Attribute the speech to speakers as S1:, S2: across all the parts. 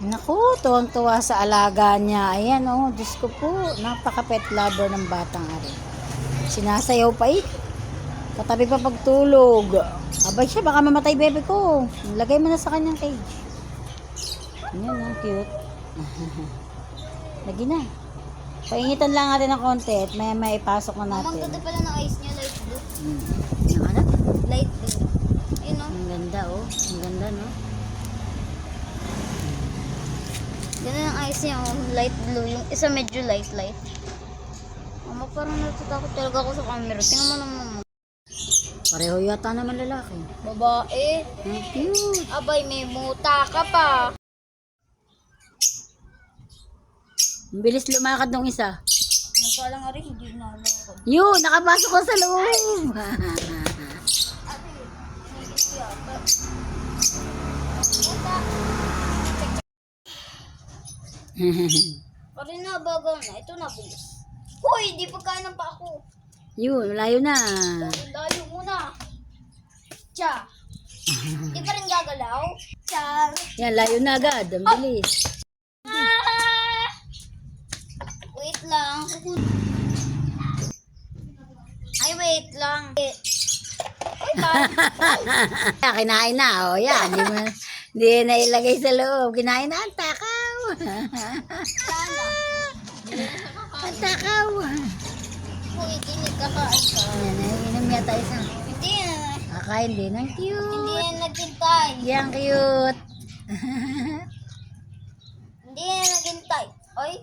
S1: Naku, tuwang-tuwa sa alaga niya. Ayan, oh, Diyos ko po. Napaka-pet lover ng batang ari. Sinasayaw pa eh. Katabi pa pagtulog. Abay siya, baka mamatay bebe ko. Lagay mo na sa kanyang cage. Ayan, oh, cute. Lagi na. Paingitan lang natin ng konti at may ipasok na natin.
S2: Ang ganda pala ng eyes niya, light blue.
S1: Yung ano?
S2: Light blue. Yun o.
S1: Ang ganda, oh. Ang ganda, no?
S2: Ganun ang eyes niya, oh. Light blue. Yung isa medyo light. Mama, parang natatakot talaga ako sa camera. Tingnan mo naman mo.
S1: Pareho yata naman lalaki.
S2: Babae.
S1: Ang cute.
S2: Abay, may muta ka pa.
S1: Ang bilis lumakad ng isa.
S2: Nagkala nga rin, hindi na alakad.
S1: Yun, nakapasok ko sa loob.
S2: Ate, may ito yata. Muta. Pari na, bagal na. Ito na, bulis. Hoy, di pagkain ng pa ako.
S1: Yun, malayo na.
S2: Layo muna. Tsa. Di pa rin gagalaw? Tsa.
S1: Yan, layo na agad. Ang bilis.
S2: Wait lang. Ay, wait lang.
S1: Kinain na, oh. Yan, hindi na ilagay sa loob. Kinain na, ang takaw.
S2: Sana.
S1: Ang takaw.
S2: Hoy, dinig kakain ka.
S1: Yan, inom yata isa.
S2: Hindi na.
S1: Kakain din. Ang
S2: Hindi
S1: cute.
S2: na naghintay.
S1: Yan, cute.
S2: Hindi na naghintay. Oy,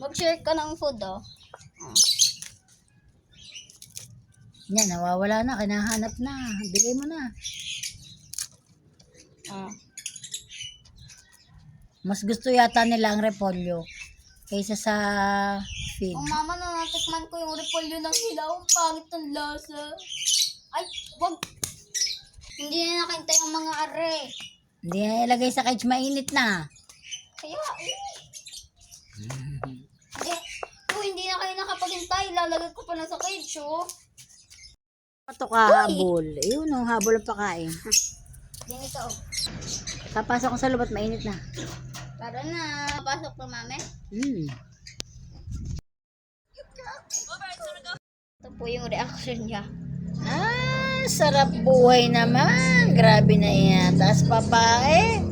S2: mag-share ka ng food, oh.
S1: Yan, nawawala na. Kinahanap na. Bigay mo na. Mas gusto yata nila ang repolyo kaysa sa feed.
S2: Ang mama na natikman ko yung repolyo ng hilaw. Ang pangit ng lasa. Ay, wag. Hindi na nakintay ang mga are.
S1: Hindi na ilagay sa cage, mainit na.
S2: Kaya, Hindi. Oh, hindi na kayo nakapaghintay. Lalagay ko pa na sa cage, oh.
S1: Ito ka, habol. Ayun, ang habol ang pakain.
S2: Ganito, oh.
S1: Kapasok ko sa loob at mainit na.
S2: Para na. Pasok na, mami. Ito po yung reaction niya.
S1: Ah, sarap buhay naman. Grabe na yan. Tapos babae.